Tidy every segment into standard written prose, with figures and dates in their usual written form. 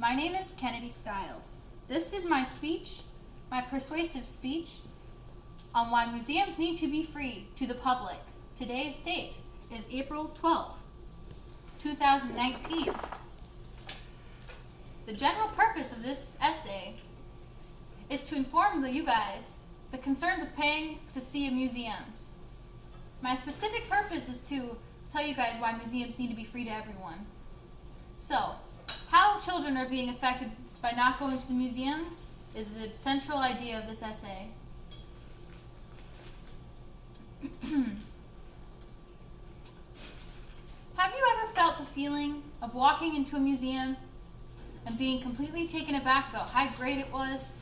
My name is Kennedy Stiles. This is my speech, my persuasive speech, on why museums need to be free to the public. Today's date is April 12th, 2019. The general purpose of this essay is to inform you guys the concerns of paying to see museums. My specific purpose is to tell you guys why museums need to be free to everyone. So, how children are being affected by not going to the museums is the central idea of this essay. Have you ever felt the feeling of walking into a museum and being completely taken aback about how great it was?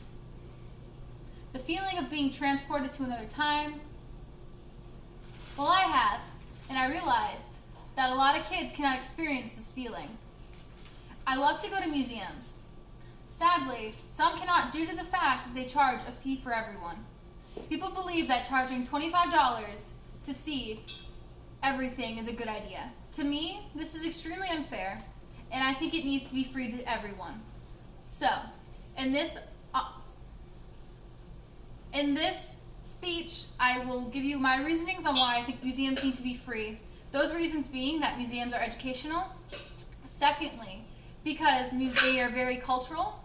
The feeling of being transported to another time? Well, I have, and I realized that a lot of kids cannot experience this feeling. I love to go to museums. Sadly, some cannot due to the fact that they charge a fee for everyone. People believe that charging $25 to see everything is a good idea. To me, this is extremely unfair, and I think it needs to be free to everyone. So, in this speech, I will give you my reasonings on why I think museums need to be free. Those reasons being that museums are educational. Secondly, because they are very cultural.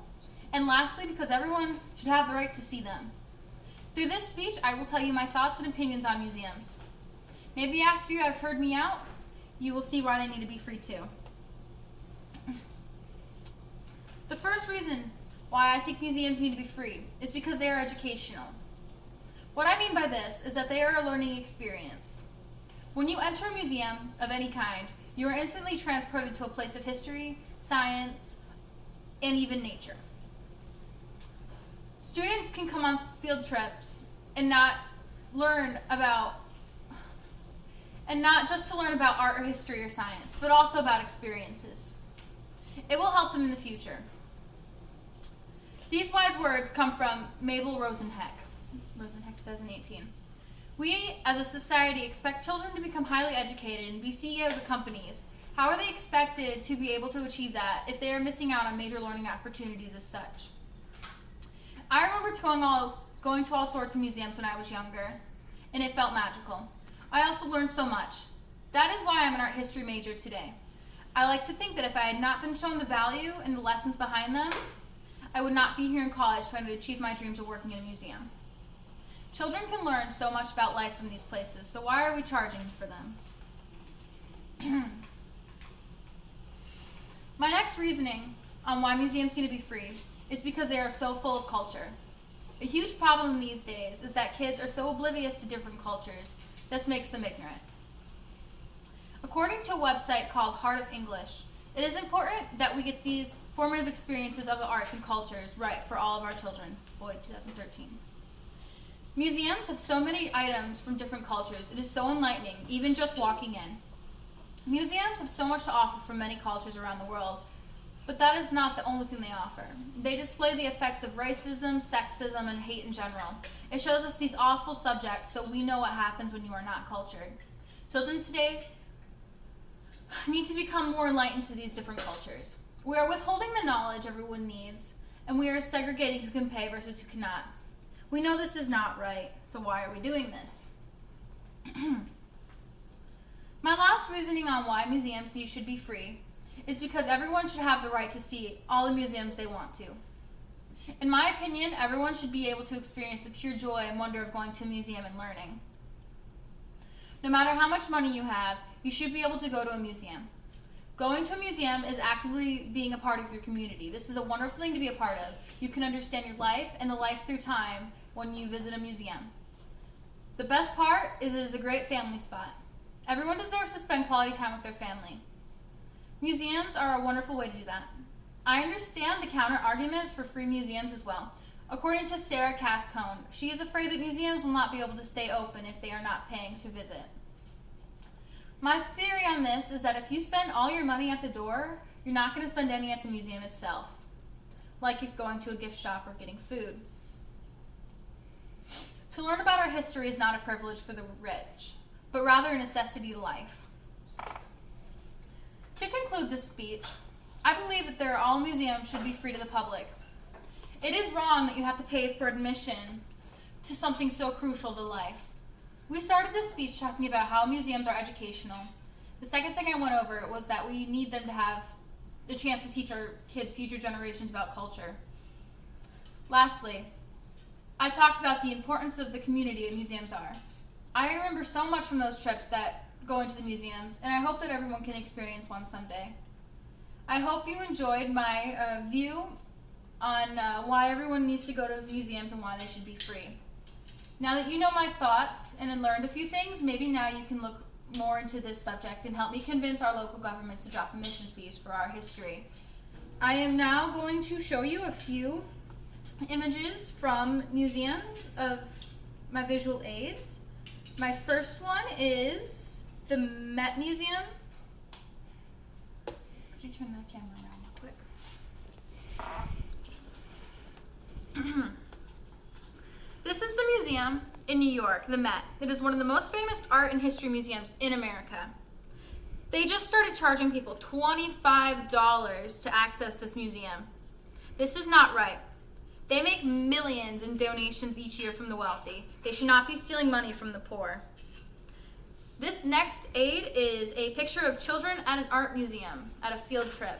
And lastly, because everyone should have the right to see them. Through this speech, I will tell you my thoughts and opinions on museums. Maybe after you have heard me out, you will see why they need to be free too. The first reason why I think museums need to be free is because they are educational. What I mean by this is that they are a learning experience. When you enter a museum of any kind, you are instantly transported to a place of history, science, and even nature. Students can come on field trips and not just to learn about art or history or science, but also about experiences. It will help them in the future. These wise words come from Mabel Rosenheck, 2018. We, as a society, expect children to become highly educated and be CEOs of companies. How are they expected to be able to achieve that if they are missing out on major learning opportunities as such? I remember going to all sorts of museums when I was younger, and it felt magical. I also learned so much. That is why I'm an art history major today. I like to think that if I had not been shown the value and the lessons behind them, I would not be here in college trying to achieve my dreams of working in a museum. Children can learn so much about life from these places, so why are we charging for them? My next reasoning on why museums need to be free is because they are so full of culture. A huge problem these days is that kids are so oblivious to different cultures. This makes them ignorant. According to a website called Heart of English, it is important that we get these formative experiences of the arts and cultures right for all of our children. Boyd, 2013. Museums have so many items from different cultures. It is so enlightening, even just walking in. Museums have so much to offer from many cultures around the world, but that is not the only thing they offer. They display the effects of racism, sexism, and hate in general. It shows us these awful subjects so we know what happens when you are not cultured. Children today need to become more enlightened to these different cultures. We are withholding the knowledge everyone needs, and we are segregating who can pay versus who cannot. We know this is not right, so why are we doing this? My last reasoning on why museums should be free is because everyone should have the right to see all the museums they want to. In my opinion, everyone should be able to experience the pure joy and wonder of going to a museum and learning. No matter how much money you have, you should be able to go to a museum. Going to a museum is actively being a part of your community. This is a wonderful thing to be a part of. You can understand your life and the life through time when you visit a museum. The best part is it is a great family spot. Everyone deserves to spend quality time with their family. Museums are a wonderful way to do that. I understand the counter arguments for free museums as well. According to Sarah Cascone, she is afraid that museums will not be able to stay open if they are not paying to visit. My theory on this is that if you spend all your money at the door, you're not going to spend any at the museum itself, like if going to a gift shop or getting food. To learn about our history is not a privilege for the rich, but rather a necessity to life. To conclude this speech, I believe that all museums should be free to the public. It is wrong that you have to pay for admission to something so crucial to life. We started this speech talking about how museums are educational. The second thing I went over was that we need them to have the chance to teach our kids, future generations, about culture. Lastly, I talked about the importance of the community museums are. I remember so much from those trips that going to the museums, and I hope that everyone can experience one someday. I hope you enjoyed my view on why everyone needs to go to museums and why they should be free. Now that you know my thoughts and have learned a few things, maybe now you can look more into this subject and help me convince our local governments to drop admission fees for our history. I am now going to show you a few images from museums of my visual aids. My first one is the Met Museum. Could you turn the camera around real quick? This is the museum in New York, the Met. It is one of the most famous art and history museums in America. They just started charging people $25 to access this museum. This is not right. They make millions in donations each year from the wealthy. They should not be stealing money from the poor. This next aid is a picture of children at an art museum at a field trip.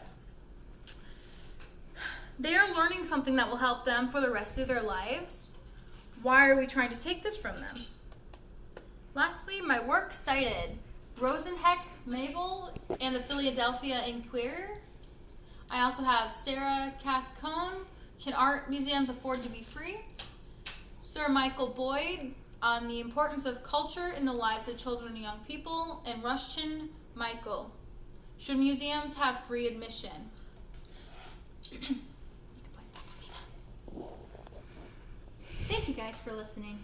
They are learning something that will help them for the rest of their lives. Why are we trying to take this from them? Lastly, my work cited Rosenheck, Mabel, and the Philadelphia Inquirer. I also have Sarah Cascone, Can Art Museums Afford to be Free? Sir Michael Boyd on the importance of culture in the lives of children and young people, and Rushton Michael, Should museums have free admission? Thank you guys for listening.